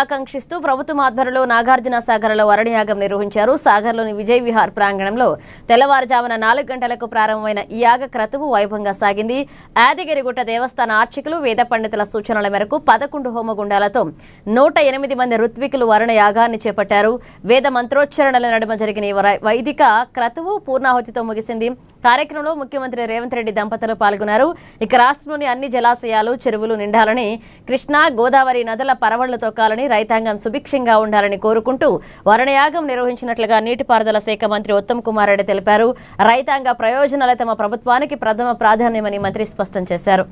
ఆకాంక్షిస్తూ ప్రభుత్వం ఆధ్వర్యంలో నాగార్జున సాగర్లో వరణయాగం నిర్వహించారు. సాగర్లోని విజయ్ విహార్ ప్రాంగణంలో తెల్లవారుజామున 4 గంటలకు ప్రారంభమైన ఈ యాగ క్రతువు వైభవంగా సాగింది. యాదగిరిగుట్ట దేవస్థాన ఆర్చకులు వేద పండితుల సూచనల మేరకు 11 హోమగుండాలతో 108 మంది ఋత్వికులు వరణయాగాన్ని చేపట్టారు. వేద మంత్రోచ్చరణల నడుమ జరిగిన వైదిక క్రతువు పూర్ణాహుతితో ముగిసింది. కార్యక్రమంలో ముఖ్యమంత్రి రేవంత్ రెడ్డి దంపతులు పాల్గొన్నారు. ఇక రాష్ట్రంలోని అన్ని జలాశయాలు చెరువులు నిండాలని, కృష్ణా గోదావరి నదుల పరవళ్లు తొక్కాలని, రైతాంగం సుభిక్షంగా ఉండాలని కోరుకుంటూ వరణయాగం నిర్వహించినట్లుగా నీటిపారుదల శాఖ మంత్రి ఉత్తమ్ కుమార్ రెడ్డి తెలిపారు. రైతాంగ ప్రయోజనాలే తమ ప్రభుత్వానికి ప్రథమ ప్రాధాన్యమని మంత్రి స్పష్టం చేశారు.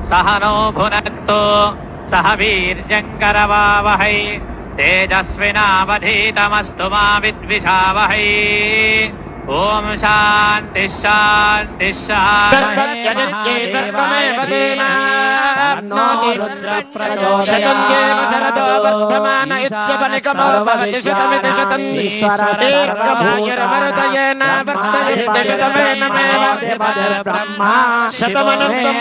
सहनो भुनक्तो सह वीर्यङ्करवावहै तेजस्विनावधीतमस्तु मा विद्विषावहै। ओम शांति शांति शतमनंतम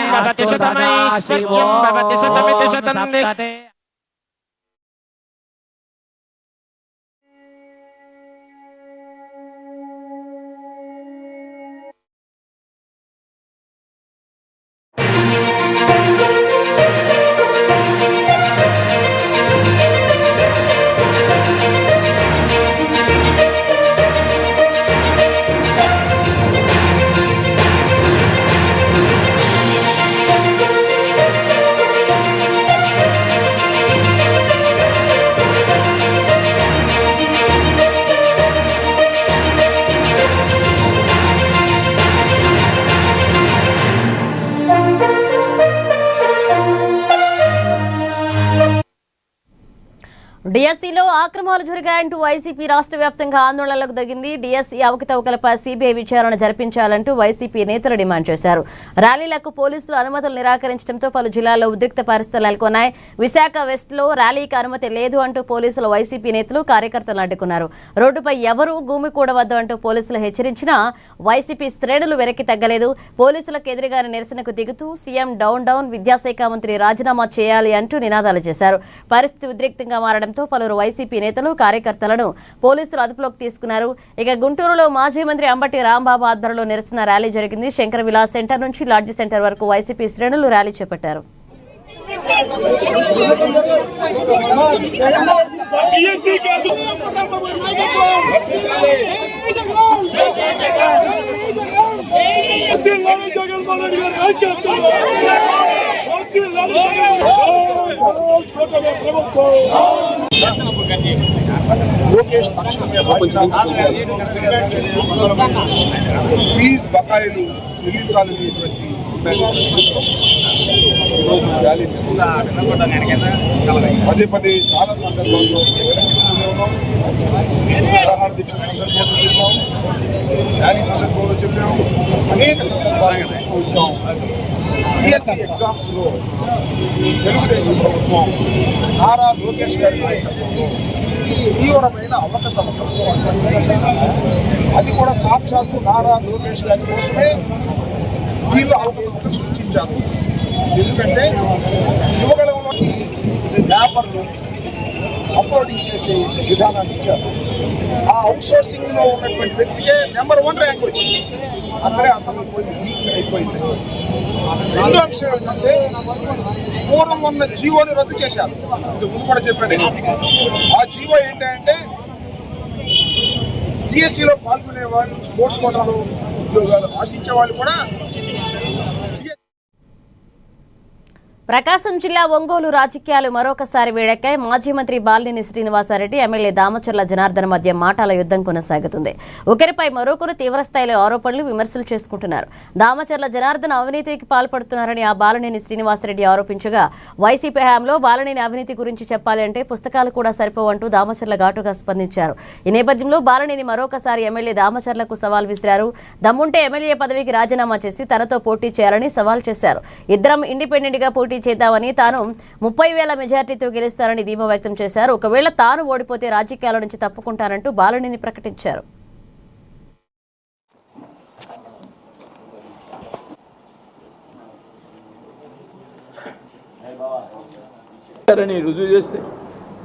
డిఎస్సీలో ఆక్రమణలు జరిగాయంటూ వైసీపీ రాష్ట్ర వ్యాప్తంగా ఆందోళనలకు దిగింది. డిఎస్సీ అవకతవకలపై సీబీఐ విచారణ జరిపించాలంటూ వైసీపీ నేతలు డిమాండ్ చేశారు. ర్యాలీలకు పోలీసులు అనుమతులు నిరాకరించడంతో పలు జిల్లాల్లో ఉద్రిక్త పరిస్థితులు నెలకొన్నాయి. విశాఖ వెస్ట్లో ర్యాలీకి అనుమతి లేదు అంటూ పోలీసులు వైసీపీ నేతలు కార్యకర్తలు అడ్డుకున్నారు. రోడ్డుపై ఎవరూ భూమి కూడవద్దు అంటూ పోలీసులు హెచ్చరించినా వైసీపీ శ్రేణులు వెనక్కి తగ్గలేదు. పోలీసులకు ఎదురుగానే నిరసనకు దిగుతూ సీఎం డౌన్ డౌన్, విద్యాశాఖ మంత్రి రాజీనామా చేయాలి అంటూ నినాదాలు చేశారు. పరిస్థితి ఉద్రిక్తంగా మారడంతో పలువురు వైసీపీ నేతలు కార్యకర్తలను పోలీసులు అదుపులోకి తీసుకున్నారు. ఇక గుంటూరులో మాజీ మంత్రి అంబటి రాంబాబు ఆధ్వర్యంలో నిరసన ర్యాలీ జరిగింది. శంకర విలాస్ సెంటర్ నుంచి లాడ్జి సెంటర్ వరకు వైసీపీ శ్రేణులు ర్యాలీ చేపట్టారు. లోకేష్ ఫీజు బకాయిలు చెల్లించాలనేటువంటి పదే పదే చాలా సందర్భాల్లో నిరాహార దీక్ష సందర్భంలో చెప్పాం, ర్యాలీ సందర్భంలో చెప్పాం, అనేక సందర్భాలు వచ్చాం. బిఎస్సీ ఎగ్జామ్స్లో తెలుగుదేశం ప్రభుత్వం నారా లోకేష్ గారి నాయకత్వంలో తీవ్రమైన అవకతవకలు, అది కూడా సాక్షాత్తు నారా లోకేష్ గారి కోసమే వీళ్ళు అవకతవకలు సృష్టించారు. ఎందుకంటే యువగలంలోకి పేపర్లు అప్లోడింగ్ చేసే విధానాన్ని ఇచ్చారు. ఆ అవుట్సోర్సింగ్లో ఉన్నటువంటి వ్యక్తికే నెంబర్ 1 ర్యాంక్ వచ్చింది. అక్కడే అంతమైపోయింది, లీక్ అయిపోయింది. రెండో అంశం ఏంటంటే పూర్వం ఉన్న జీవోని రద్దు చేశారు. ఇది ముందు కూడా చెప్పాను. ఆ జీవో ఏంటంటే డిఎస్సీలో పాల్గొనే వాళ్ళు, స్పోర్ట్స్ కోటాలో ఉద్యోగాలు ఆశించే వాళ్ళు కూడా. ప్రకాశం జిల్లా ఒంగోలు రాజకీయాలు మరొకసారి వేడెక్కాయి. మాజీ మంత్రి బాలినేని శ్రీనివాసరెడ్డి, ఎమ్మెల్యే దామచర్ల జనార్దన్ మధ్య మాటల యుద్ధం కొనసాగుతుంది. ఒకరిపై మరొకరు తీవ్రస్థాయిలో ఆరోపణలు, విమర్శలు చేసుకుంటున్నారు. దామచర్ల జనార్దన్ అవినీతికి పాల్పడుతున్నారని ఆ బాలినేని శ్రీనివాసరెడ్డి ఆరోపించగా, వైసీపీ హయాంలో బాలినేని అవినీతి గురించి చెప్పాలి అంటే పుస్తకాలు కూడా సరిపోవంటూ దామచర్ల ఘాటుగా స్పందించారు. ఈ నేపథ్యంలో బాలినేని మరొకసారి ఎమ్మెల్యే దామచర్లకు సవాల్ విసిరారు. దమ్ముంటే ఎమ్మెల్యే పదవికి రాజీనామా చేసి తనతో పోటీ చేయాలని సవాల్ చేశారు. ఇద్దరం ఇండిపెండెంట్ గా పోటీ పోటీ చేద్దామని, తాను 30,000 మెజార్టీతో గెలుస్తారని ధీమా వ్యక్తం చేశారు. ఒకవేళ తాను ఓడిపోతే రాజకీయాల నుంచి తప్పుకుంటారంటూ బాలినేని ప్రకటించారు. రుజువు చేస్తే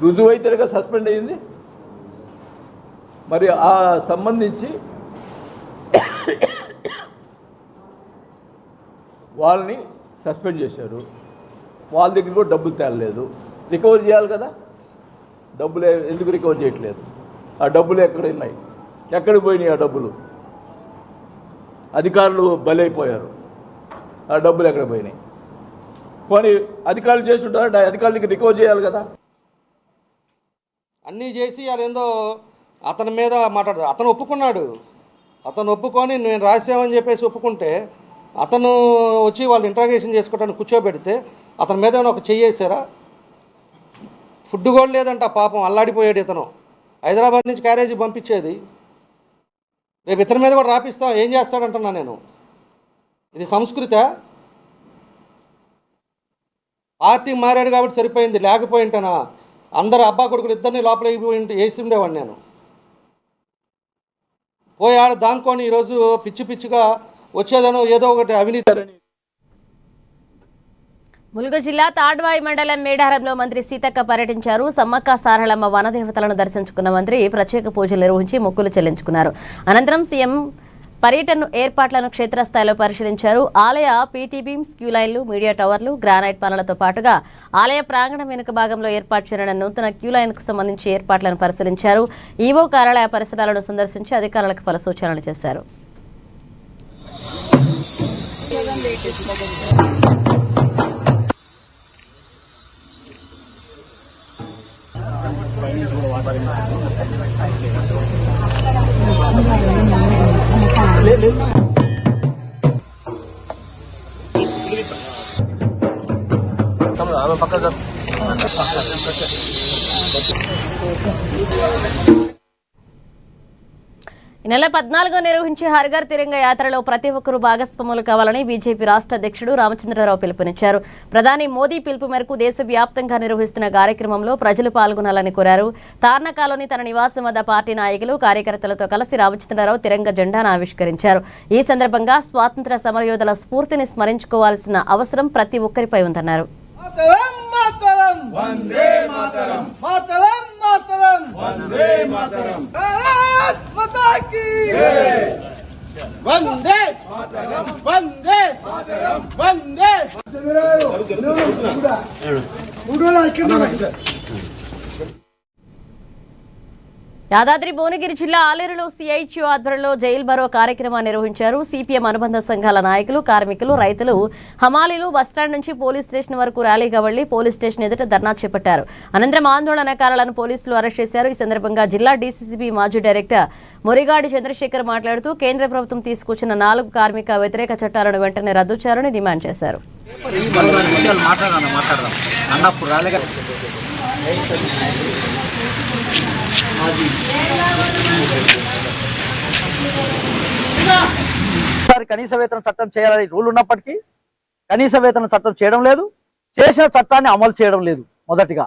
రుజువు అయితే సస్పెండ్ అయ్యింది. మరి ఆ సంబంధించి వాళ్ళని సస్పెండ్ చేశారు. వాళ్ళ దగ్గర కూడా డబ్బులు తేలలేదు. రికవర్ చేయాలి కదా, డబ్బులు ఎందుకు రికవర్ చేయట్లేదు? ఆ డబ్బులు ఎక్కడ ఉన్నాయి? ఎక్కడికి పోయినాయి ఆ డబ్బులు? అధికారులు బలైపోయారు. ఆ డబ్బులు ఎక్కడ పోయినాయి? పోనీ అధికారులు చేసి ఉంటారు, అధికారుల దగ్గర రికవర్ చేయాలి కదా. అన్నీ చేసి అదేందో అతని మీద మాట్లాడతారు. అతను ఒప్పుకున్నాడు. అతను ఒప్పుకొని నేను రాసామని చెప్పేసి ఒప్పుకుంటే అతను వచ్చి వాళ్ళు ఇంట్రాగేషన్ చేసుకోవడానికి కూర్చోబెడితే అతని మీద ఏమైనా ఒక చెయ్యేసారా? ఫుడ్ కూడా లేదంట, పాపం అల్లాడిపోయాడు ఇతను. హైదరాబాద్ నుంచి క్యారేజీ పంపించేది, రేపు ఇతని మీద కూడా రాపిస్తాం, ఏం చేస్తాడంటున్నా నేను. ఇది సంస్కృత? పార్టీ మారాడు కాబట్టి సరిపోయింది, లేకపోయింటనా అందరు అబ్బా కొడుకులు ఇద్దరిని లోపల వేసి ఉండేవాడిని నేను. పోయి ఆడ దాంకొని ఈరోజు పిచ్చి పిచ్చిగా వచ్చేదనో ఏదో ఒకటి అవినీతి. ములుగు జిల్లా తాడ్వాయి మండలం మేడారంలో మంత్రి సీతక్క పర్యటించారు. సమ్మక్క సారళమ్మ వనదేవతలను దర్శించుకున్న మంత్రి ప్రత్యేక పూజలు నిర్వహించి మొక్కులు చెల్లించుకున్నారు. అనంతరం సీఎం పర్యటన ఏర్పాట్లను క్షేత్రస్థాయిలో పరిశీలించారు. ఆలయ పీటీ బీమ్స్, క్యూ లైన్లు, మీడియా టవర్లు, గ్రానైట్ పనులతో పాటుగా ఆలయ ప్రాంగణం వెనుక భాగంలో ఏర్పాటు చేయనున్న నూతన క్యూ లైన్కు సంబంధించి ఏర్పాట్లను పరిశీలించారు. ఈవో కార్యాలయ పరిసరాలను సందర్శించి అధికారులకు పలు సూచనలు చేశారు. ఈ నెల 14 నిర్వహించే హర్ఘర్ తిరంగ యాత్రలో ప్రతి ఒక్కరూ భాగస్వాములు కావాలని బీజేపీ రాష్ట్ర అధ్యక్షుడు రామచంద్రరావు పిలుపునిచ్చారు. ప్రధాని మోదీ పిలుపు మేరకు దేశవ్యాప్తంగా నిర్వహిస్తున్న కార్యక్రమంలో ప్రజలు పాల్గొనాలని కోరారు. తార్నకాలోని తన నివాసం వద్ద పార్టీ నాయకులు, కార్యకర్తలతో కలిసి రామచంద్రరావు తిరంగ జెండాను ఆవిష్కరించారు. ఈ సందర్భంగా స్వాతంత్ర్య సమరయోధుల స్ఫూర్తిని స్మరించుకోవాల్సిన అవసరం ప్రతి ఒక్కరిపై ఉందన్నారు. యాదాద్రి భువనగిరి జిల్లా ఆలేరులో సిఐటియు ఆధ్వర్యంలో జైల్ భరో కార్యక్రమాన్ని నిర్వహించారు. సిపిఎం అనుబంధ సంఘాల నాయకులు, కార్మికులు, రైతులు, హమాలీలు బస్టాండ్ నుంచి పోలీస్ స్టేషన్ వరకు ర్యాలీగా వెళ్లి పోలీస్ స్టేషన్ ఎదుట ధర్నా చేపట్టారు. అనంతరం ఆందోళనకారులను పోలీసులు అరెస్ట్ చేశారు. ఈ సందర్భంగా జిల్లా డీసీసీబీ మాజీ డైరెక్టర్ మురిగాడి చంద్రశేఖర్ మాట్లాడుతూ కేంద్ర ప్రభుత్వం తీసుకొచ్చిన 4 కార్మిక వ్యతిరేక చట్టాలను వెంటనే రద్దు చేయాలని డిమాండ్ చేశారు. కనీస వేతన చట్టం చేయాలని రూల్ ఉన్నప్పటికీ కనీస వేతన చట్టం చేయడం లేదు, చేసిన చట్టాన్ని అమలు చేయడం లేదు మొదటిగా.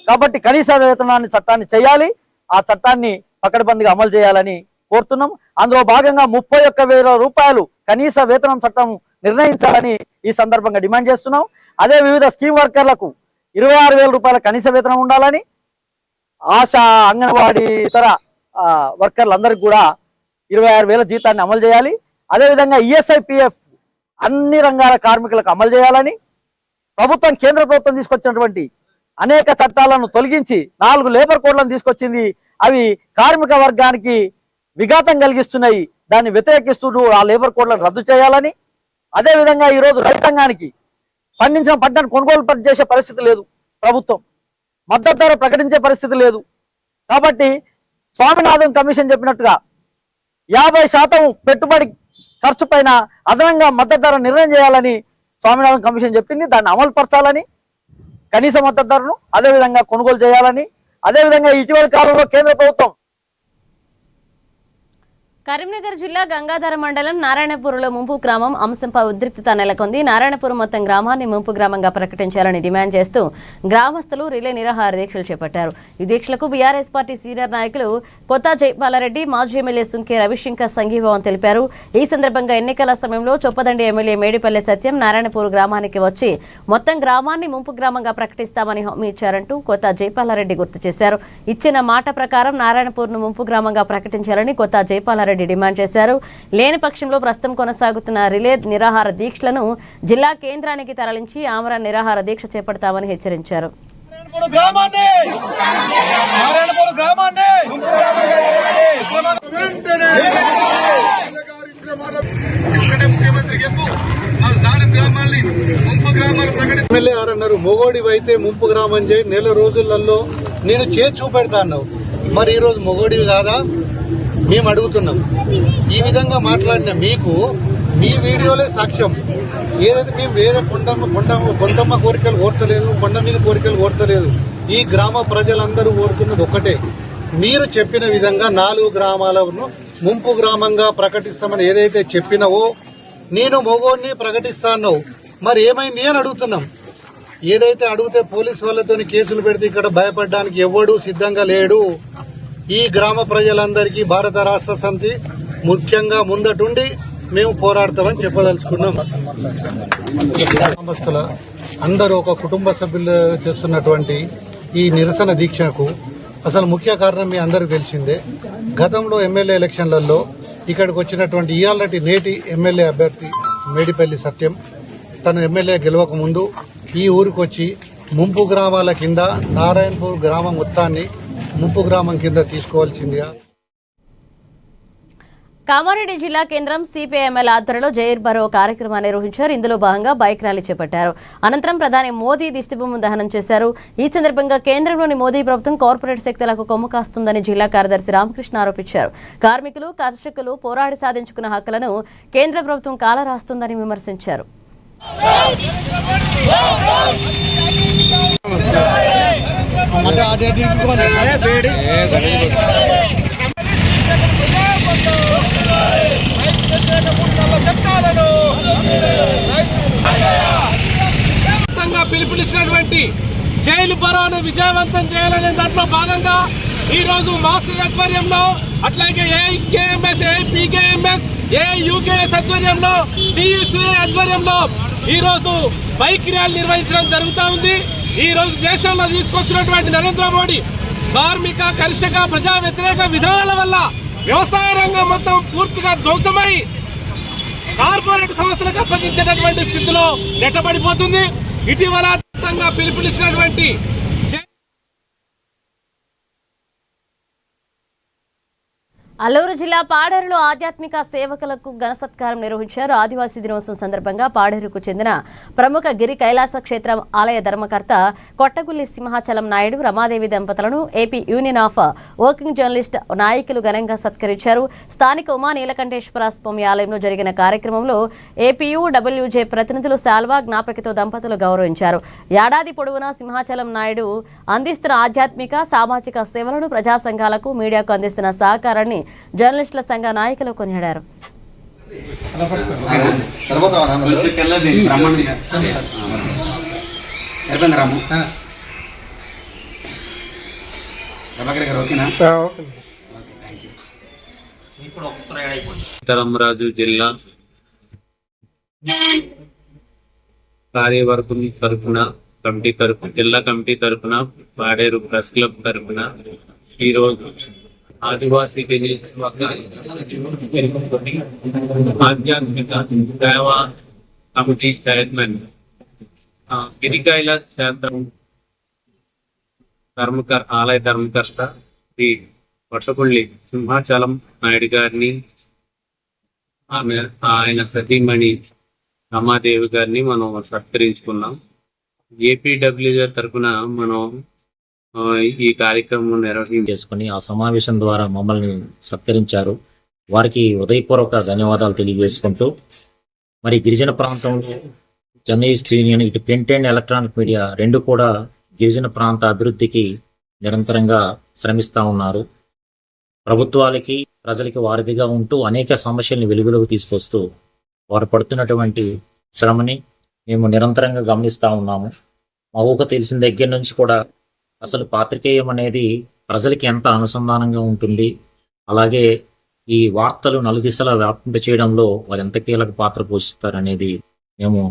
కాబట్టి కనీస వేతనాన్ని చట్టాన్ని చేయాలి, ఆ చట్టాన్ని పకడ్బందీగా అమలు చేయాలని కోరుతున్నాం. అందులో భాగంగా 31,000 రూపాయలు కనీస వేతనం చట్టం నిర్ణయించాలని ఈ సందర్భంగా డిమాండ్ చేస్తున్నాం. అదే వివిధ స్కీమ్ వర్కర్లకు 26,000 రూపాయల కనీస వేతనం ఉండాలని, ఆశా, అంగన్వాడీ, ఇతర వర్కర్లందరికీ కూడా 26,000 జీతాన్ని అమలు చేయాలి. అదేవిధంగా ఈఎస్ఐపిఎఫ్ అన్ని రంగాల కార్మికులకు అమలు చేయాలని, ప్రభుత్వం కేంద్ర ప్రభుత్వం తీసుకొచ్చినటువంటి అనేక చట్టాలను తొలగించి 4 లేబర్ కోడ్లను తీసుకొచ్చింది, అవి కార్మిక వర్గానికి విఘాతం కలిగిస్తున్నాయి, దాన్ని వ్యతిరేకిస్తూ ఆ లేబర్ కోడ్లను రద్దు చేయాలని, అదేవిధంగా ఈరోజు రైతాంగానికి పండించిన పంటను కొనుగోలు చేసే పరిస్థితి లేదు, ప్రభుత్వం మద్దతు ధర ప్రకటించే పరిస్థితి లేదు. కాబట్టి స్వామినాథన్ కమిషన్ చెప్పినట్టుగా 50% పెట్టుబడి ఖర్చు పైన అదనంగా మద్దతు ధర నిర్ణయం చేయాలని స్వామినాథన్ కమిషన్ చెప్పింది. దాన్ని అమలు పరచాలని, కనీస మద్దతు ధరను అదేవిధంగా కొనుగోలు చేయాలని, అదేవిధంగా ఇటీవల కాలంలో కేంద్ర ప్రభుత్వం కరీంనగర్ జిల్లా గంగాధర మండలం నారాయణపూర్లో ముంపు గ్రామం అంశంపై ఉద్రిక్తత నెలకొంది. నారాయణపూర్ మొత్తం గ్రామాన్ని ముంపు గ్రామంగా ప్రకటించాలని డిమాండ్ చేస్తూ గ్రామస్తులు రిలే నిరాహార దీక్షలు చేపట్టారు. ఈ దీక్షలకు బీఆర్ఎస్ పార్టీ సీనియర్ నాయకులు కొత్త జైపాలరెడ్డి, మాజీ ఎమ్మెల్యే సుంకే రవిశంకర్ సంఘీభావం తెలిపారు. ఈ సందర్భంగా ఎన్నికల సమయంలో చొప్పదండి ఎమ్మెల్యే మేడిపల్లి సత్యం నారాయణపూర్ గ్రామానికి వచ్చి మొత్తం గ్రామాన్ని ముంపు గ్రామంగా ప్రకటిస్తామని హామీ ఇచ్చారంటూ కొత్త జైపాలరెడ్డి గుర్తు చేశారు. ఇచ్చిన మాట ప్రకారం నారాయణపూర్ను ముంపు గ్రామంగా ప్రకటించాలని కొత్త జైపాలరెడ్డి డిమాండ్ చేశారు. లేని పక్షంలో ప్రస్తుతం కొనసాగుతున్న రిలే నిరాహార దీక్షలను జిల్లా కేంద్రానికి తరలించి ఆమరణ నిరాహార దీక్ష చేపడతామని హెచ్చరించారు. ఎమ్మెల్యే అన్నారు మొగోడివి అయితే ముంపు గ్రామం చేయి, నెల రోజులలో నేను చేసి చూపెడతా అన్నావు. మరి ఈ రోజు మొగోడివి కాదా మేము అడుగుతున్నాం. ఈ విధంగా మాట్లాడిన మీకు మీ వీడియోలే సాక్ష్యం. ఏదైతే మేము వేరే కొండమ్మ కోరికలు కోరతలేదు, కొండ మీద కోరికలు కోరతలేదు. ఈ గ్రామ ప్రజలందరూ కోరుతున్నది ఒక్కటే, మీరు చెప్పిన విధంగా 4 గ్రామాలను ముంపు గ్రామంగా ప్రకటిస్తామని ఏదైతే చెప్పినావో నేను మొగోడిని ప్రకటిస్తాను. మరి ఏమైంది అని అడుగుతున్నాం. ఏదైతే అడిగితే పోలీసు వాళ్ళతో కేసులు పెడితే ఇక్కడ భయపడడానికి ఎవడూ సిద్ధంగా లేడు. ఈ గ్రామ ప్రజలందరికీ భారత రాష్ట్ర సమితి ముఖ్యంగా ముందటుండి మేము పోరాడతామని చెప్పదలుచుకున్నాం. గ్రామస్తుల అందరూ ఒక కుటుంబ సభ్యులు చేస్తున్నటువంటి ఈ నిరసన దీక్షకు అసలు ముఖ్య కారణం మీ అందరికి తెలిసిందే. గతంలో ఎమ్మెల్యే ఎలక్షన్లలో ఇక్కడికి వచ్చినటువంటి ఇయాలటి నేటి ఎమ్మెల్యే అభ్యర్థి మేడిపల్లి సత్యం తను ఎమ్మెల్యే గెలవక ముందు ఈ ఊరికి వచ్చి ముంపు గ్రామాల కింద నారాయణపూర్ గ్రామం మొత్తాన్ని ముంపు గ్రామం కింద తీసుకోవాల్సిందిగా. కామారెడ్డి జిల్లా కేంద్రం సిపిఐఎంఎల్ ఆధ్వర్యంలో జైర్ బరో కార్యక్రమాన్ని నిర్వహించారు. ఇందులో భాగంగా బైక్ ర్యాలీ చేపట్టారు. అనంతరం ప్రధాని మోదీ దిష్టిబొమ్మ దహనం చేశారు. ఈ సందర్భంగా కేంద్రంలోని మోదీ ప్రభుత్వం కార్పొరేట్ శక్తులకు కొమ్ము కాస్తుందని జిల్లా కార్యదర్శి రామకృష్ణ ఆరోపించారు. కార్మికులు, కర్షకులు పోరాడి సాధించుకున్న హక్కులను కేంద్ర ప్రభుత్వం కాలరాస్తుందని విమర్శించారు. పిలుపునిచ్చినటువంటి జైలు బరోను విజయవంతం చేయాలనే దాంట్లో భాగంగా ఈ రోజు మాస్టర్ ఆధ్వర్యంలో, అట్లాగే ఏఐకేఎంఎస్, ఏపీకేఎంఎస్, ఏయూకేఎస్ ఆధ్వర్యంలో, టీయూసీ ఆధ్వర్యంలో ఈ రోజు బైక్ ర్యాలీ నిర్వహించడం జరుగుతూ ఉంది. ఈ రోజు దేశంలో తీసుకొచ్చినటువంటి నరేంద్ర మోడీ కార్మిక, కర్షక, ప్రజా వ్యతిరేక విధానాల వల్ల వ్యవసాయ రంగం మొత్తం పూర్తిగా ధ్వంసమై కార్పొరేట్ సంస్థలకు అప్పగించేటటువంటి స్థితిలో నెట్టబడిపోతుంది. ఇటీవల పిలుపునిచ్చినటువంటి అల్లూరు జిల్లా పాడేరులో ఆధ్యాత్మిక సేవకులకు ఘన సత్కారం నిర్వహించారు. ఆదివాసీ దినోత్సవం సందర్భంగా పాడేరుకు చెందిన ప్రముఖ గిరి కైలాస క్షేత్రం ఆలయ ధర్మకర్త కొట్టగుల్లి సింహాచలం నాయుడు, రమాదేవి దంపతులను AP union of working journalist నాయకులు ఘనంగా సత్కరించారు. స్థానిక ఉమా నీలకంఠేశ్వర స్వామి ఆలయంలో జరిగిన కార్యక్రమంలో ఏపీయూడబ్ల్యూజే ప్రతినిధులు శాల్వా జ్ఞాపకతో దంపతులు గౌరవించారు. ఏడాది పొడవునా సింహాచలం నాయుడు అందిస్తున్న ఆధ్యాత్మిక, సామాజిక సేవలను, ప్రజా సంఘాలకు, మీడియాకు అందిస్తున్న సహకారాన్ని జర్నలిస్టుల సంఘ నాయకులు కొనియాడారు. రాజు జిల్లా కార్యవర్గం తరఫున జిల్లా కమిటీ తరఫున పాడేరు ప్రెస్ క్లబ్ తరఫున ఈరోజు ఆదివాసీ ఆధ్యాత్మిక సేవా కమిటీ చైర్మన్ గిరికాయల క్షేత్రం ఆలయ ధర్మకర్త శ్రీ కొట్టగుల్లి సింహాచలం నాయుడు గారిని, ఆయన సతీమణి రమాదేవి గారిని మనం సత్కరించుకున్నాం. ఏపీడబ్ల్యూజే తరఫున మనం ఈ కార్యక్రమం చేసుకుని ఆ సమావేశం ద్వారా మమ్మల్ని సత్కరించారు. వారికి హృదయపూర్వక ధన్యవాదాలు తెలియజేసుకుంటూ, మరి గిరిజన ప్రాంతంలో జర్నలిస్ట్ యూనియన్, ఇటు ప్రింట్ అండ్ ఎలక్ట్రానిక్ మీడియా రెండు కూడా గిరిజన ప్రాంత అభివృద్ధికి నిరంతరంగా శ్రమిస్తూ ఉన్నారు. ప్రభుత్వాలకి ప్రజలకి వారధిగా ఉంటూ అనేక సమస్యల్ని వెలుగులోకి తీసుకొస్తూ వారు పడుతున్నటువంటి శ్రమని మేము నిరంతరంగా గమనిస్తూ ఉన్నాము. మా ఊహ తెలిసిన దగ్గర నుంచి కూడా అసలు పాత్రికేయం అనేది ప్రజలకి ఎంత అనుసంధానంగా ఉంటుంది, అలాగే ఈ వార్తలు నలుదిశలా వ్యాపింప చేయడంలో వారు ఎంత కీలక పాత్ర పోషిస్తారనేది మేము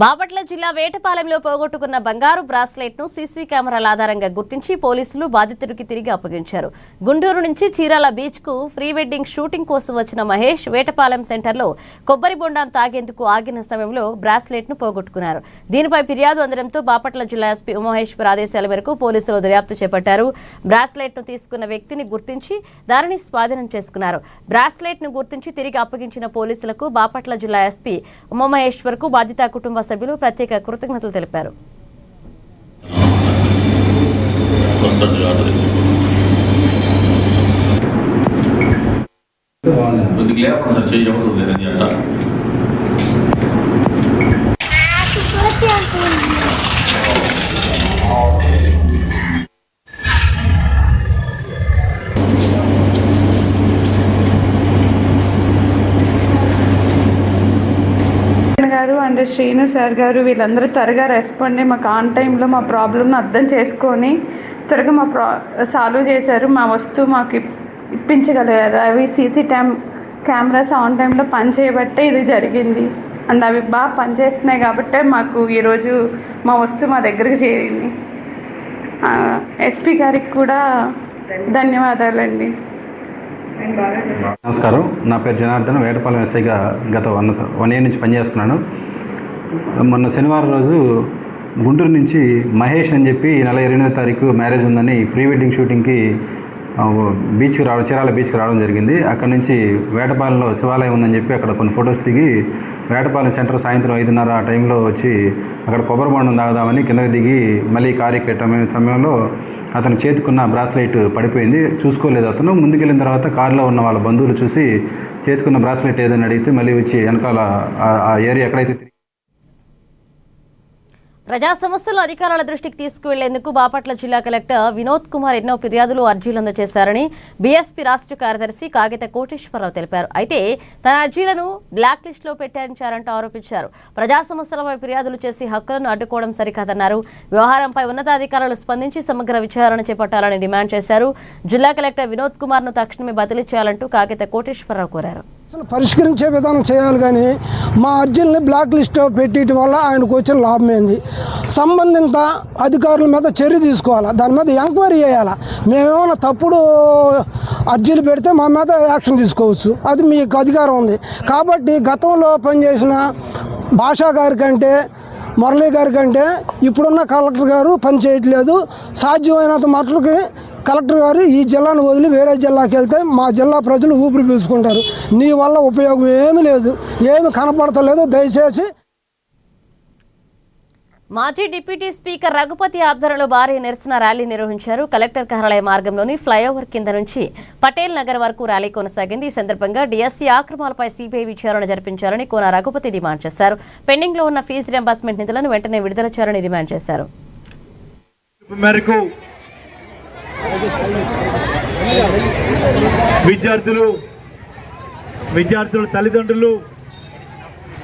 బాపట్ల జిల్లా వేటపాలెంలో పోగొట్టుకున్న బంగారు బ్రాస్లెట్ ను సీసీ కెమెరాల ఆధారంగా గుర్తించి పోలీసులు బాధితుడికి తిరిగి అప్పగించారు. గుంటూరు నుంచి చీరాల బీచ్ కు ప్రీ వెడ్డింగ్ షూటింగ్ కోసం వచ్చిన మహేష్ వేటపాలెం సెంటర్లో కొబ్బరి బొండాం తాగేందుకు ఆగిన సమయంలో బ్రాస్లెట్ ను పోగొట్టుకున్నారు. దీనిపై ఫిర్యాదు అందడంతో బాపట్ల జిల్లా ఎస్పీ ఉమామహేశ్వర్ ఆదేశాల మేరకు పోలీసులు దర్యాప్తు చేపట్టారు. బ్రాస్లెట్ ను తీసుకున్న వ్యక్తిని గుర్తించి దానిని స్వాధీనం చేసుకున్నారు. బ్రాస్లెట్ ను గుర్తించి తిరిగి అప్పగించిన పోలీసులకు బాపట్ల జిల్లా ఎస్పీ ఉమామహేశ్వర్ కు బాధిత కుటుంబ సభ్యులు ప్రత్యేక కృతజ్ఞతలు తెలిపారు. గారు అండ్ శ్రీను సార్ గారు వీళ్ళందరూ త్వరగా రెస్పాండ్ అయ్యి మాకు ఆన్ టైంలో మా ప్రాబ్లమ్ను అర్థం చేసుకొని త్వరగా మా సాల్వ్ చేశారు. మా వస్తువు మాకు ఇప్పించగలిగారు. అవి కెమెరాస్ ఆన్ టైంలో పనిచేయబట్టే ఇది జరిగింది. అండ్ అవి బాగా పనిచేస్తున్నాయి కాబట్టే మాకు ఈరోజు మా వస్తువు మా దగ్గరకు చేరింది. ఎస్పీ గారికి కూడా ధన్యవాదాలండి. నమస్కారం, నా పేరు జనార్దన్. వేటపాలెం ఎస్ఐగా గత 1 year నుంచి పనిచేస్తున్నాను. మొన్న శనివారం రోజు గుంటూరు నుంచి మహేష్ అని చెప్పి ఈ నెల 28వ తారీఖు మ్యారేజ్ ఉందని ప్రీ వెడ్డింగ్ షూటింగ్కి బీచ్కి రావడం, చీరాల బీచ్కి రావడం జరిగింది. అక్కడ నుంచి వేటపాలెంలో శివాలయం ఉందని చెప్పి అక్కడ కొన్ని ఫొటోస్ దిగి వేటపాలెం సెంటర్ సాయంత్రం 5:30 ఆ టైంలో వచ్చి అక్కడ కొబ్బరి బొండం తాగుదామని కిందకి దిగి మళ్ళీ కారు ఎక్కేటమే సమయంలో అతను చేతికున్న బ్రాస్లెట్ పడిపోయింది. చూసుకోలేదు అతను. ముందుకెళ్ళిన తర్వాత కారులో ఉన్న వాళ్ళ బంధువులు చూసి చేతికున్న బ్రాస్లెట్ ఏదని అడిగితే మళ్ళీ వచ్చి వెనకాల ఆ ఏరియా ఎక్కడైతే ప్రజా సమస్యలు అధికారుల దృష్టికి తీసుకువెళ్లేందుకు బాపట్ల జిల్లా కలెక్టర్ వినోద్ కుమార్ ఎన్నో ఫిర్యాదులు, అర్జీలు అందజేశారని బీఎస్పీ రాష్ట్ర కార్యదర్శి కాగిత కోటేశ్వరరావు తెలిపారు. అయితే తన అర్జీలను బ్లాక్ లిస్ట్ లో పెట్టించారంటూ ఆరోపించారు. ప్రజా సమస్యలపై ఫిర్యాదులు చేసి హక్కులను అడ్డుకోవడం సరికాదన్నారు. వ్యవహారంపై ఉన్నతాధికారులు స్పందించి సమగ్ర విచారణ చేపట్టాలని డిమాండ్ చేశారు. జిల్లా కలెక్టర్ వినోద్ కుమార్ ను తక్షణమే బదిలీ చేయాలంటూ కాగిత కోటేశ్వరరావు కోరారు. అసలు పరిష్కరించే విధానం చేయాలి, కానీ మా అర్జీని బ్లాక్ లిస్ట్లో పెట్టడం వల్ల ఆయనకు వచ్చిన లాభం ఏంది? సంబంధిత అధికారుల మీద చర్య తీసుకోవాలా, దాని మీద ఎంక్వైరీ చేయాలా. మేమేమైనా తప్పుడు అర్జీలు పెడితే మా మీద యాక్షన్ తీసుకోవచ్చు, అది మీకు అధికారం ఉంది. కాబట్టి గతంలో పనిచేసిన భాషా గారి కంటే, మురళీ గారి కంటే ఇప్పుడున్న కలెక్టర్ గారు పని చేయట్లేదు. సాధ్యమైనంత మటుకు కలెక్టర్ గారు ఈ జిల్లాను వదిలి వేరే జిల్లాకి వెళ్తే మా జిల్లా ప్రజలు ఊపిరి పీల్చుకుంటారు. నీ వల్ల ఉపయోగం ఏమీ లేదు, ఏమి కనపడతలేదు. దయచేసి మాజీ డిప్యూటీ స్పీకర్ రఘుపతి ఆధ్వర్యంలో భారీ నిరసన ర్యాలీ నిర్వహించారు. కలెక్టర్ కార్యాలయ మార్గంలోని ఫ్లైఓవర్ కింద నుంచి పటేల్ నగర్ వరకు ర్యాలీ కొనసాగింది. ఈ సందర్భంగా డీఎస్సీ ఆక్రమాలపై సిబిఐ విచారణ జరిపించాలని కోన రఘుపతి డిమాండ్ చేశారు. పెండింగ్ లో ఉన్న ఫీజు రియంబర్స్మెంట్ నిధులను వెంటనే విడుదల చేయాలని డిమాండ్ చేశారు. విద్యార్థుల తల్లిదండ్రులు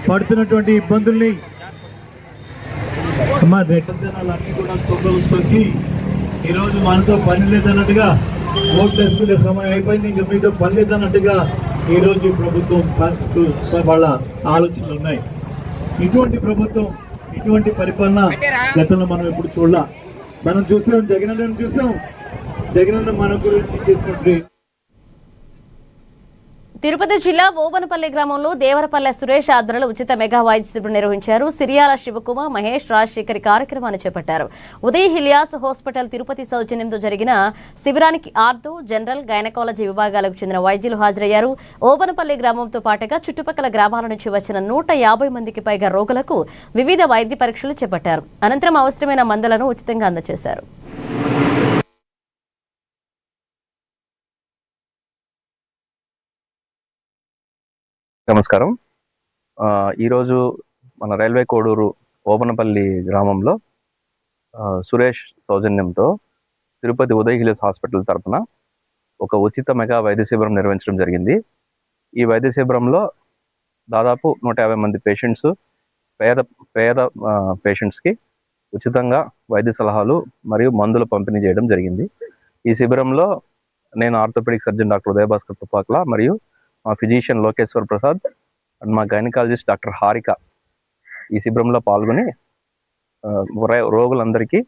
పడుతున్నటువంటి ఇబ్బందుల్ని అన్నీ కూడా తొక్కి ఈరోజు మనతో పని లేదన్నట్టుగా ఓట్లు వేసుకునే సమయం అయిపోయింది, ఇంకా మీతో పని లేదన్నట్టుగా ఈరోజు ప్రభుత్వం వాళ్ళ ఆలోచనలు ఉన్నాయి. ఇటువంటి ప్రభుత్వం, ఇటువంటి పరిపాలన గతంలో మనం ఎప్పుడు చూడాల. మనం చూసాం, జగనన్న చూసాం. జగనన్న మన గురించి చేసినట్టు తిరుపతి జిల్లా ఓబనపల్లి గ్రామంలో దేవరపల్లె సురేష్ ఆధ్వర్యంలో ఉచిత మెగా వైద్య శిబిరం నిర్వహించారు. సిరియాల శివకుమార్, మహేష్, రాజశేఖర్ కార్యక్రమాన్ని చేపట్టారు. ఉదయ్ హిలియాస్ హాస్పిటల్ తిరుపతి సౌజన్యంతో జరిగిన శిబిరానికి ఆర్థో, జనరల్, గైనకాలజీ విభాగాలకు చెందిన వైద్యులు హాజరయ్యారు. ఓబనపల్లి గ్రామంతో పాటుగా చుట్టుపక్కల గ్రామాల నుంచి వచ్చిన 150 మందికి పైగా రోగులకు వివిధ వైద్య పరీక్షలు చేపట్టారు. అనంతరం అవసరమైన మందులను ఉచితంగా అందజేశారు. నమస్కారం. ఈరోజు మన రైల్వే కోడూరు ఓబనపల్లి గ్రామంలో సురేష్ సౌజన్యంతో తిరుపతి ఉదయ్ హిలియాస్ హాస్పిటల్ తరఫున ఒక ఉచిత మెగా వైద్య శిబిరం నిర్వహించడం జరిగింది. ఈ వైద్య శిబిరంలో దాదాపు 150 మంది పేషెంట్స్, పేద పేషెంట్స్కి ఉచితంగా వైద్య సలహాలు మరియు మందులు పంపిణీ చేయడం జరిగింది. ఈ శిబిరంలో నేను ఆర్థోపెడిక్ సర్జన్ డాక్టర్ ఉదయభాస్కర్ తుపాక్ల మరియు మా ఫిజిషియన్ లోకేశ్వర్ ప్రసాద్ అండ్ మా గైనకాలజిస్ట్ డాక్టర్ హారిక ఈ శిబిరంలో పాల్గొని రోగులందరికీ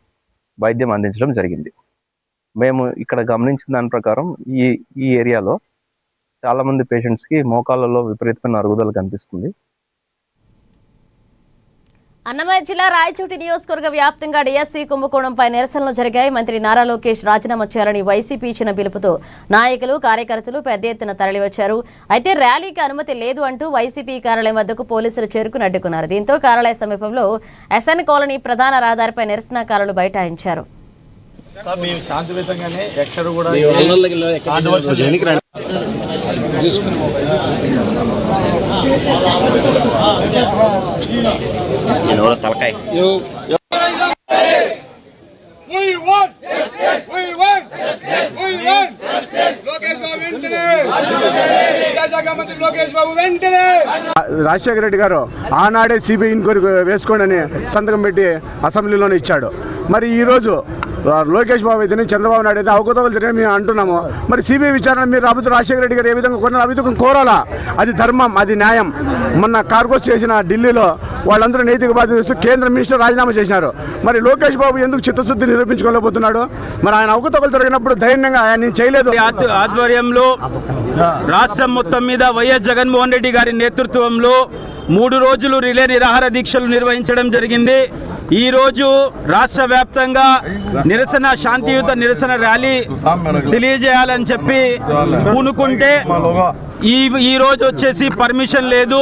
వైద్యం అందించడం జరిగింది. మేము ఇక్కడ గమనించిన దాని ప్రకారం ఈ ఏరియాలో చాలామంది పేషెంట్స్కి మోకాళ్ళలో విపరీతమైన అరుగుదల కనిపిస్తుంది. అన్నమయ్య జిల్లా రాయచోటి నియోజకవర్గ వ్యాప్తంగా డిఎస్సి కుంభకోణంపై నిరసనలు జరిగాయి. మంత్రి నారా లోకేష్ రాజీనామా చేయాలని వైసీపీ ఇచ్చిన పిలుపుతో నాయకులు, కార్యకర్తలు పెద్ద ఎత్తున తరలివచ్చారు. అయితే ర్యాలీకి అనుమతి లేదు అంటూ వైసీపీ కార్యాలయం వద్దకు పోలీసులు చేరుకుని అడ్డుకున్నారు. దీంతో కార్యాలయ సమీపంలో ఎస్ఎన్ కాలనీ ప్రధాన రహదారిపై నిరసనకారులు బైఠాయించారు. తలకాయ రాజశేఖర రెడ్డి గారు ఆనాడే సిబిఐ ఇంక్వైరీ వేసుకోండి అని సంతకం పెట్టి అసెంబ్లీలోనే ఇచ్చాడు. మరి ఈరోజు లోకేష్ బాబు అయితే చంద్రబాబు నాయుడు అయితే అవకతవకలు జరిగాయి మేము అంటున్నాము. మరి సిబిఐ విచారణ మీరు రాబోతు రాజశేఖర రెడ్డి గారు ఏ విధంగా కొన్నారు, అవిధంగా కోరాలా? అది ధర్మం, అది న్యాయం. మొన్న కార్గోస్ చేసిన ఢిల్లీలో వాళ్ళందరూ నైతిక బాధ్యత కేంద్ర మినిస్టర్ రాజీనామా చేసినారు. మరి లోకేష్ బాబు ఎందుకు చిత్తశుద్ధి నిరూపించుకోలేకపోతున్నాడు? మరి ఆయన అవకతవకలు జరిగినప్పుడు ధైర్యంగా ఆయన చేయలేదు. ఆధ్వర్యంలో రాష్ట్రం మొత్తం మీద వైఎస్ జగన్మోహన్ రెడ్డి గారి నేతృత్వంలో 3 రోజులు రిలే నిరాహార దీక్షలు నిర్వహించడం జరిగింది. ఈ రోజు రాష్ట్ర వ్యాప్తంగా శాంతియుత నిరసన ర్యాలీ తెలియజేయాలని చెప్పి పూనుకుంటే ఈ రోజు వచ్చేసి పర్మిషన్ లేదు,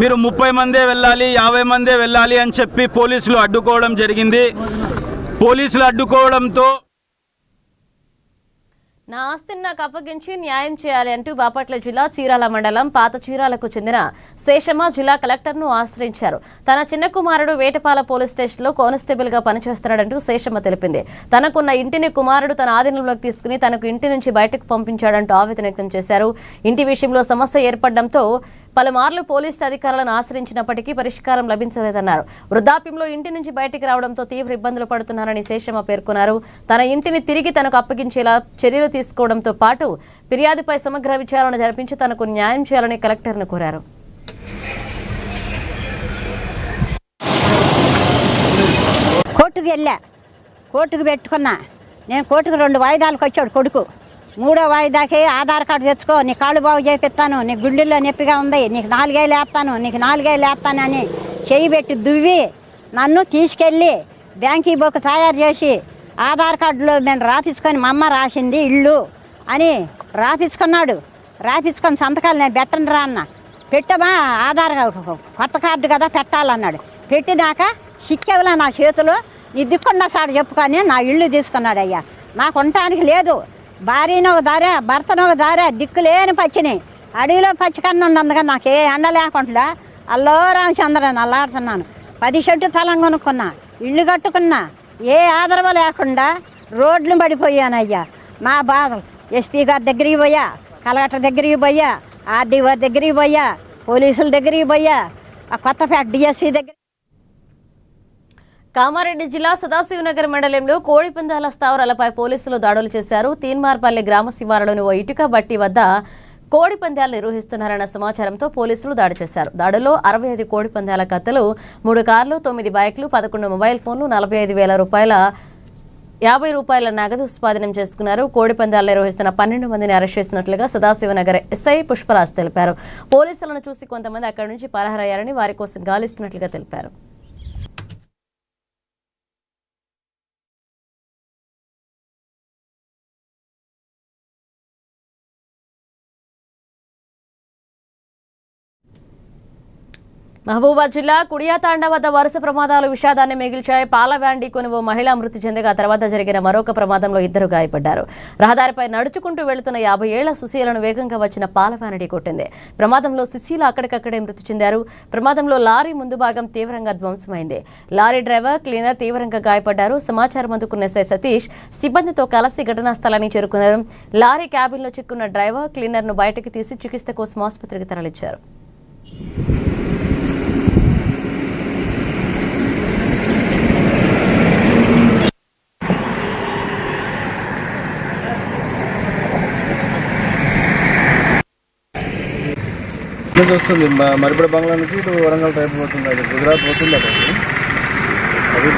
మీరు 30 మందే వెళ్ళాలి, 50 మందే వెళ్ళాలి అని చెప్పి పోలీసులు అడ్డుకోవడం జరిగింది. పోలీసులు అడ్డుకోవడంతో నా ఆస్తిని నాకు అప్పగించి న్యాయం చేయాలి అంటూ బాపట్ల జిల్లా చీరాల మండలం పాత చీరాలకు చెందిన శేషమ్మ జిల్లా కలెక్టర్ను ఆశ్రయించారు. తన చిన్న కుమారుడు వేటపాల పోలీస్ స్టేషన్లో కానిస్టేబుల్ గా పనిచేస్తున్నాడంటూ శేషమ్మ తెలిపింది. తనకున్న ఇంటిని కుమారుడు తన ఆధీనంలోకి తీసుకుని తనకు ఇంటి నుంచి బయటకు పంపించాడంటూ ఆవేదన వ్యక్తం చేశారు. ఇంటి విషయంలో సమస్య ఏర్పడడంతో పలుమార్లు పోలీసు అధికారులను ఆశ్రయించినప్పటికీ పరిష్కారం లభించలేదన్నారు. వృద్ధాప్యంలో ఇంటి నుంచి బయటికి రావడంతో తీవ్ర ఇబ్బందులు పడుతున్నారని శేషమ్మ పేర్కొన్నారు. తన ఇంటిని తిరిగి తనకు అప్పగించేలా చర్యలు తీసుకోవడంతో పాటు ఫిర్యాదుపై సమగ్ర విచారణ జరిపించి తనకు న్యాయం చేయాలని కలెక్టర్ను కోరారు. కోర్టుకు పెట్టుకున్నా. నేను కోర్టుకు 2 వాయిదాలకు వచ్చాడు కొడుకు. 3వ వాయిదాకి ఆధార్ కార్డు తెచ్చుకో, నీ కాళ్ళు బాగు చేపిస్తాను, నీ గుండెల్లో నొప్పిగా ఉంది, నీకు 4 ఏళ్ళు వేస్తాను, నీకు 4 ఏళ్ళు వేస్తాను అని చేయి పెట్టి దువ్వి నన్ను తీసుకెళ్ళి బ్యాంకీ బుక్ తయారు చేసి ఆధార్ కార్డులో నేను రాపించుకొని మా అమ్మ రాసింది ఇల్లు అని రాపించుకున్నాడు. రాపించుకొని సంతకాలు నేను పెట్టను రా అన్న. పెట్టమా, ఆధార్ కొత్త కార్డు కదా పెట్టాలన్నాడు. పెట్టినాక సిక్కేవలా నా చేతిలో నీ దిక్కున్న సాడు చెప్పుకొని నా ఇల్లు తీసుకున్నాడు. అయ్యా నాకు ఉండటానికి లేదు, భార్యను ఒక దారే, భర్తను ఒక దారే, దిక్కులేని పచ్చిని అడవిలో పచ్చికన్నా ఉన్నందుగా నాకు ఏ ఎండ లేకుండా అల్లో రామచంద్రని అల్లాడుతున్నాను. 10 సెంటు స్థలం కొనుక్కున్నా, ఇల్లు కట్టుకున్నా, ఏ ఆదరవ లేకుండా రోడ్లు పడిపోయానయ్యా. నా బాధ ఎస్పీ గారి దగ్గరికి పోయా, కలెక్టర్ దగ్గరికి పోయా, ఆర్డీఓ దగ్గరికి పోయా, పోలీసుల దగ్గరికి పోయా, ఆ కొత్తపేట డిఎస్పీ దగ్గర. కామారెడ్డి జిల్లా సదాశివనగర్ మండలంలో కోడి పందాల స్థావరాలపై పోలీసులు దాడులు చేశారు. తీన్మార్పల్లి గ్రామ శివారులోని ఓ ఇటుక బట్టి వద్ద కోడి పందాలు నిర్వహిస్తున్నారన్న సమాచారంతో పోలీసులు దాడి చేశారు. దాడిలో 65 కోడి పందాల కత్తలు, 3 కార్లు, 9 బైక్లు, 11 మొబైల్ ఫోన్లు, 45,000 రూపాయల 50 రూపాయల నగదు స్వాధీనం చేసుకున్నారు. కోడి పందాలు నిర్వహిస్తున్న 12 మందిని అరెస్ట్ చేసినట్లుగా సదాశివనగర్ ఎస్ఐ పుష్పరాజ్ తెలిపారు. పోలీసులను చూసి కొంతమంది అక్కడి నుంచి పరారయ్యారని వారి కోసం గాలిస్తున్నట్లుగా తెలిపారు. మహబూబాబాద్ జిల్లా కుడియాతాండ వద్ద వరుస ప్రమాదాలు విషాదాన్ని మిగిల్చాయి. పాల వ్యాన్ ఢీకొని ఓ మహిళ మృతి చెందగా తర్వాత జరిగిన మరొక ప్రమాదంలో 2 గాయపడ్డారు. రహదారిపై నడుచుకుంటూ వెళుతున్న 50 ఏళ్ల సుశీలను వేగంగా వచ్చిన పాల వ్యాన్ ఢీకొట్టింది. ప్రమాదంలో సుశీల అక్కడికక్కడే మృతి చెందారు. ప్రమాదంలో లారీ ముందు భాగం తీవ్రంగా ధ్వంసమైంది. లారీ డ్రైవర్, క్లీనర్ తీవ్రంగా గాయపడ్డారు. సమాచారం అందుకున్న ఎస్ఐ సతీష్ సిబ్బందితో కలిసి ఘటనా స్థలానికి చేరుకున్నారు. లారీ క్యాబిన్లో చిక్కున్న డ్రైవర్, క్లీనర్ను బయటకు తీసి చికిత్స కోసం ఆసుపత్రికి తరలించారు. వస్తుంది మరిపడ బంగ్లా నుంచి ఇటు వరంగల్ టైప్ పోతుంది, అది గుజరాత్ పోతుంది. అది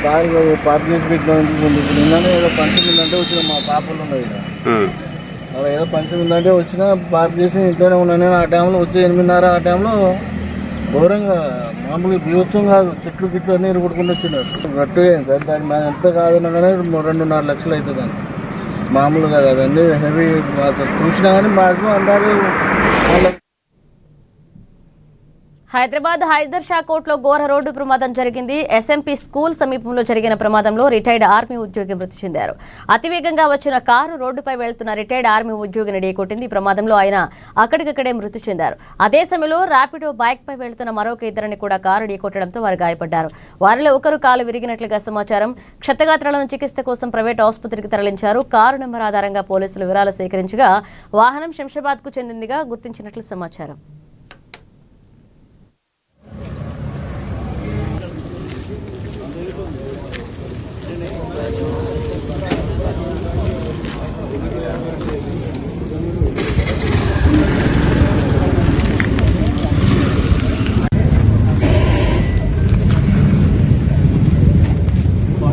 కారు పార్క్ చేసి పెట్టిన నిన్ననే ఏదో పంచం ఉందంటే వచ్చిన మా పాపలు ఉన్నది అలా ఏదో పంచం ఉందంటే వచ్చిన పార్క్ చేసి ఇంట్లోనే ఉన్నాను నేను. ఆ టైంలో వచ్చి 8:30 ఆ టైంలో ఘోరంగా మామూలుగా బీవత్సం కాదు, చెట్లు గిట్లు అన్నీ కొట్టుకుంటూ వచ్చినారు. గట్టిగా అయింది సార్. దాన్ని మనం ఎంత కాదన్నా కానీ 2.5 లక్షలు అవుతుంది అండి. మామూలుగా కదండి, హెవీ అసలు చూసినా కానీ మాక్సిమం అందరూ. హైదరాబాద్ హైదర్ షా కోట్లో ఘోర రోడ్డు ప్రమాదం జరిగింది. ఎస్ఎంపీ స్కూల్ సమీపంలో జరిగిన ప్రమాదంలో రిటైర్డ్ ఆర్మీ ఉద్యోగి మృతి చెందారు. అతివేగంగా వచ్చిన కారు రోడ్డుపై వెళ్తున్న రిటైర్డ్ ఆర్మీ ఉద్యోగిని ఢీకొట్టింది. ఈ ప్రమాదంలో ఆయన అక్కడికక్కడే మృతి చెందారు. అదే సమయంలో ర్యాపిడో బైక్ పై వెళ్తున్న మరొక 2 కూడా కారు ఢీకొట్టడంతో వారు గాయపడ్డారు. వారిలో ఒకరు కాలు విరిగినట్లుగా సమాచారం. క్షతగాత్రాలను చికిత్స కోసం ప్రైవేట్ ఆసుపత్రికి తరలించారు. కారు నెంబర్ ఆధారంగా పోలీసులు వివరాలు సేకరించగా వాహనం శంషాబాద్ కు చెందిందిగా గుర్తించినట్లు సమాచారం.